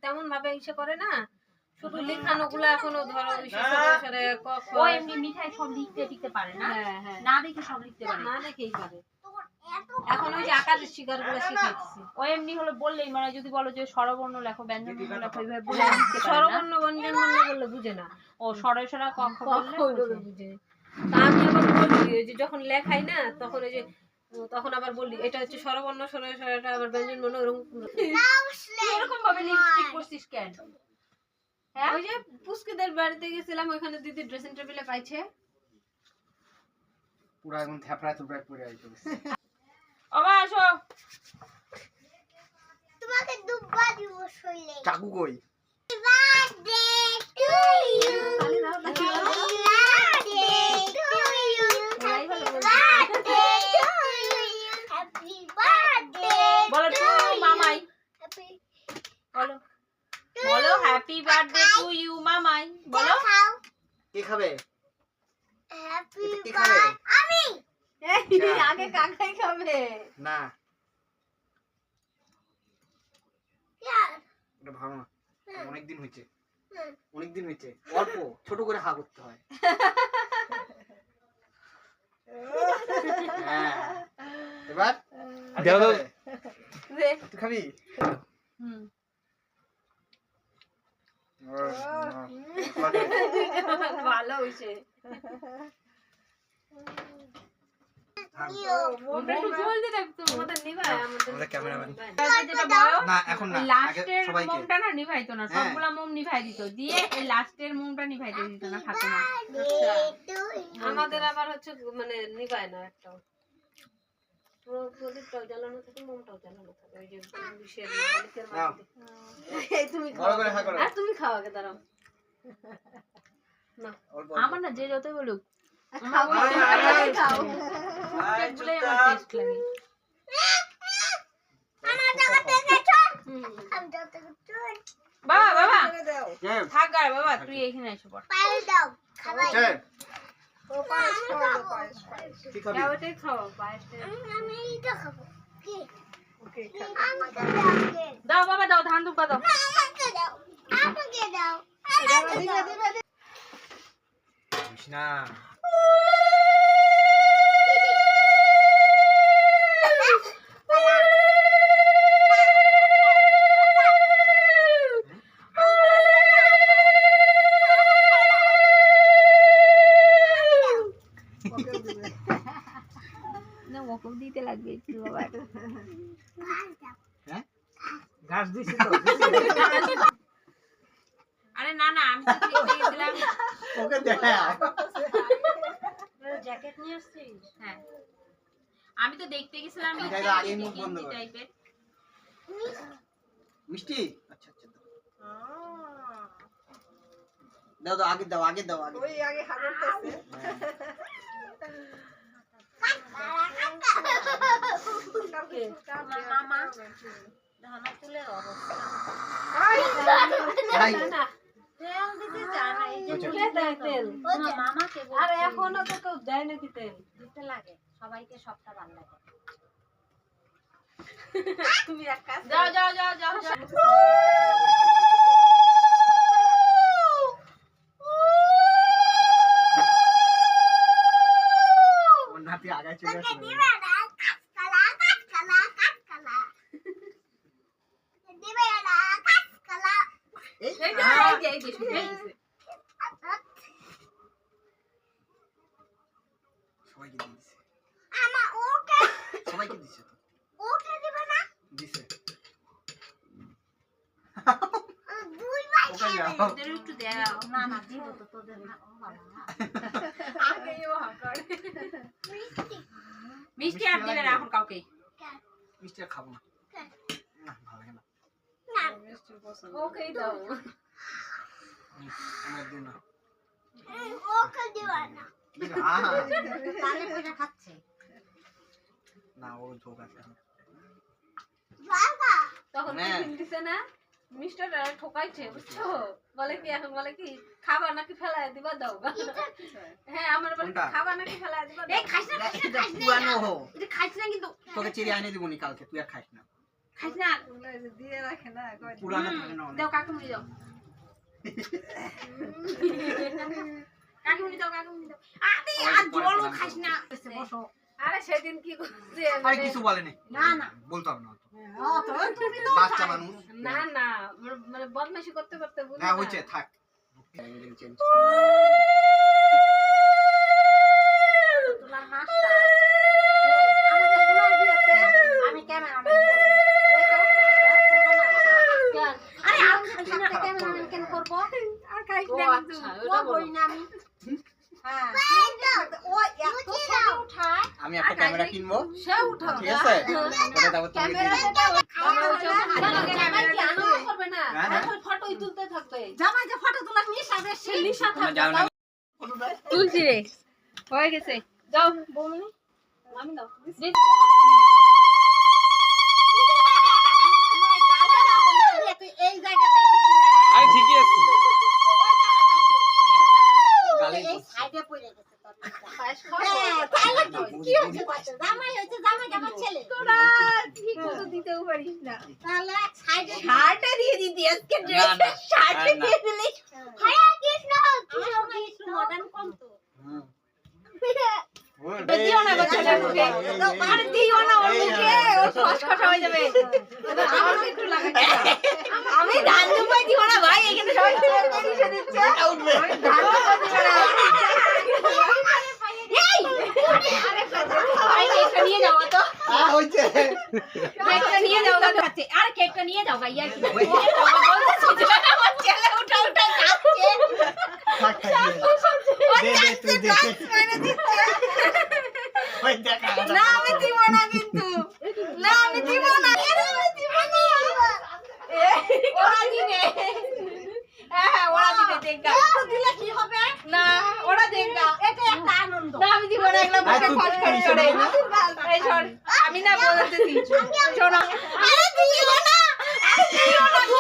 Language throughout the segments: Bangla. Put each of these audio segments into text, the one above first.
তেমন ভাবে ইসে করে না, শুধু লেখানোগুলো এখনো ধরো ও এমনি মিঠাই সব লিখতে পারে না, না দেখে সব লিখতে পারে না, দেখেই পারে। এখন ওই যে আকারের শিকারগুলো শিখাইছি। ও এমনি হলো বললেই মানে যদি বলো যে স্বরবর্ণ লেখো ব্যঞ্জনবর্ণ লেখো এইভাবে বলে লিখতে পারে না। স্বরবর্ণ ব্যঞ্জনবর্ণ বললে বুঝে না, ও স্বরসরা ক খ বললে বুঝে। তা আমি আবার বলি যে যখন লেখাই না তখন ওই যে তখন আবার বলি এটা হচ্ছে স্বরবর্ণ, স্বরসরাটা আবার ব্যঞ্জনবর্ণ, এরকম ভাবে লিপস্টিক পরছিস কেন? হ্যাঁ ওই যে পুস্কিদের বাড়িতে গেছিলাম, ওখানে দিদি ড্রেসিং টেবিলে পাইছে পুরো একদম থ্যাপড়া থুপড়া পরে আইতো। বাবা আসো, তোমাকে দুব্বা দিব শৈলে। কাকু কই? Birthday to you, birthday to you, birthday to you, happy birthday. বলো টু মামাই, হ্যাপি বলো বলো হ্যাপি বার্থডে টু ইউ মামাই, বলো। খাও। কে খাবে? হ্যাপি কে খাবে? আমি। আগে কাকাই খাবে না, ইয়ার এটা ভালো না, অনেকদিন হয়েছে, অনেকদিন হয়েছে, অল্প ছোট করে হা করতে হয়। হ্যাঁ, এবার দাও দাও, তুই খাবি? হুম ভালো হইছে। ওটা একটু জলদি রাখতো, আমাদের নিভাই, আমাদের ক্যামেরাম্যান। যেটা বলো না এখন না, আগে লাস্টের সবাইকে। মোমটা না নিভাইতো না, হ্যাঁ। সবগুলা মোম নিভাই দিত, দিয়ে এই লাস্টের মোমটা নিভাইতে দিত না ফাতেমা। আমাদের আবার হচ্ছে মানে নিভায় না একটাও, পুরো প্রদীপটাও জ্বালানো থাকে, মোমটাও জ্বালানো থাকে, ওই যে বিষের মালিকের নাও। মালিক। এই তুমি বড় করে হা করো। আর তুমি খাও আগে, দাঁড়াও না, অল্প আমার না যে যতই বলুক খাও খাও। বলে আমার টেস্ট লাগে। আমার জায়গা থেকে চল। আমি যত চল। বাবা বাবা হ্যাঁ, থাক আর বাবা তুই এখানে এসে পড়। পায়ে দাও। খাওয়াই। চল। আমি কি খাবি? খাও, ওটাই খাও, পায়েসটা। আমি এটা খাবো। কি? ওকে খাও। আমাকে দাও। দাও বাবা দাও, ধান দুব্বা দাও। আমাকে দাও। আমাকে দাও। আমাকে দাও। বুঝিস না। না ওকে দিতে লাগবে একটু বাবা। হ্যাঁ? ঘাস দিছি তো। আরে না না আমি তো দেখতে গেছিলাম। ওকে দেখা। জ্যাকেট নিয়ে আসছিস? হ্যাঁ আমি তো দেখতে গেছিলাম মিঠাই তো আগেই মুখ বন্ধ করে। টাইপের। মিষ্টি? আচ্ছা আচ্ছা দাও দাও, আগে দাও, আগে দাও, আগে। ওই আগে হাগর করতে। মামা ধানা তুলে অবস্থা। এই, তেল দিতে চায় না এই যে আচ্ছা। তুলে দেয় তেল। তোমার মামাকে বলছি। আর এখনো তো কেউ দেয় নাকি তেল? দিতে লাগে সবাইকে সবটা ভালো লাগে। তুমি এক কাজ যাও যাও যাও যাও যাও। ওর নাতি আগায় চলে আসলো। দিবে না। কালা কালা কালা। দিবে না। কালা। এই, এই যে, আহ, এই যে, এই যে, শুনে এই যে। সবাইকে দিয়ে দিছে। আমা ওকে সবাইকে দিছে তো। ওকে দিবে না। দিছে। দুই ভাই ওকে যাও। তোদের একটু দাও। না না দিব তো তোদের না। ও বাবা। আগেই ও হাগর। মিষ্টি আর দিবে না এখন কাউকে। মিষ্টি আর খাবো না। না, ভালো লাগে না। না। ওকেই দাও। আমার দিও না। ওকে দিবে না। আহা, তাহলে পয়সা খাচ্ছে। না, ও ঝোঁক আছে। বাবা তখন হ্যাঁ। টিফিন দিছে না, মিস্টারটা ঠকাইছে, বুঝছো? বলে কি এখন বলে কি খাবার নাকি ফেলায় দিবা, দাও। হ্যাঁ আমার বলে কোনটা? খাবার নাকি ফেলায় দিবা, এই দাও। খাইছ না খাইছ না এটা পুরানো হো। এটা খাইছ না কিন্তু। তোকে চিড়ে আনি দিব নি কালকে, তুই আর খাইস না। খাইস না দিয়ে রাখে না পুরানো থাকে না অনেক। দাও কাকুমনি দাও কাকুমনি দাও আরে আর জলও খাইস না বসো আরে সেদিন কি করছে আরে কিছু বলেনি না না বলতাম না তুমি তো বাচ্চা মানুষ না না মানে বদমাশি করতে করতে বুঝলি হ্যাঁ না? হয়েছে থাক তোমার মাস্টার আমাদের সোনার বিয়েতে আমি ক্যামেরাম্যান কেন? আরে আর খাইস না ক্যামেরাম্যান কেন করব আর খাইস ও না আচ্ছা, কিন্তু ওটা ও বলো। করি না আমি হ্যাঁ ও এত ছবি উঠায় আমি একটা ক্যামেরা কিনবো সে উঠাও ঠিক আছে ওটা তারপর তুমি ক্যামেরা দিয়ে যেটা আমরা ওই সব ক্যামেরা জামাই কি আনন্দ করবে না হ্যাঁ, হ্যাঁ। এখন ফটোই তুলতে থাকবে জামাই যে ফটো তোলার নিশা বেশি নিশা তোমরা যাও না তুলছি রে হয়ে গেছে যাও বৌমনি আমি দাও এই জায়গাটা আমি ঠিকই আছি গালি এই সাইডে পড়ে গেছে তোর পায়েস হ্যাঁ তাহলে কি হচ্ছে পাশে জামাই হচ্ছে জামাই আমার ছেলে তোরা ঠিক মতো দিতেও পারিস না তাহলে সাইডে শার্টে দিয়ে দিতি আজকে ড্রেসে শার্টে দিয়ে দিলি হরে কৃষ্ণ আমার সময় একটু মডার্ন কম তো দিও না ছেলের মুখে আর দিও না ওর মুখে ওর খসখসা হয়ে যাবে আমার একটু লাগাই আমি ধান দুপাই দিব না ভাই এখানে সবাই দিচ্ছে উঠবে ধান দুপাই দিব না এই ভাই কেকটা নিয়ে যাও তো হইছে কেকটা নিয়ে যাও গা কাছে আর কেকটা নিয়ে যাও গা ইয়ার কি বলতেছি আমার ছেলে উঠা উঠা কাঁদছে থাক দে তুই দে ওই দেখা না আমি দিব না কিন্তু না আমি দিব না আমি দিব না ওরা দিবে হ্যাঁ ওরা দিবে দেখা তো দিলে কি হবে না ওরা দেখা এটা একটা আনন্দ না আমি দিব না এগুলো মুখে খস করে করে এই শোন আমি না বলতেছি শোনো আরে দিও না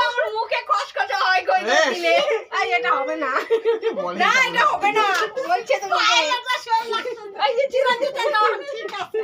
আমার মুখে খস খস হয় কই দিলে এই এটা হবে না না এটা হবে না বলছে তোমাকে এই যে চিরাঞ্জিতের নাম ঠিক আছে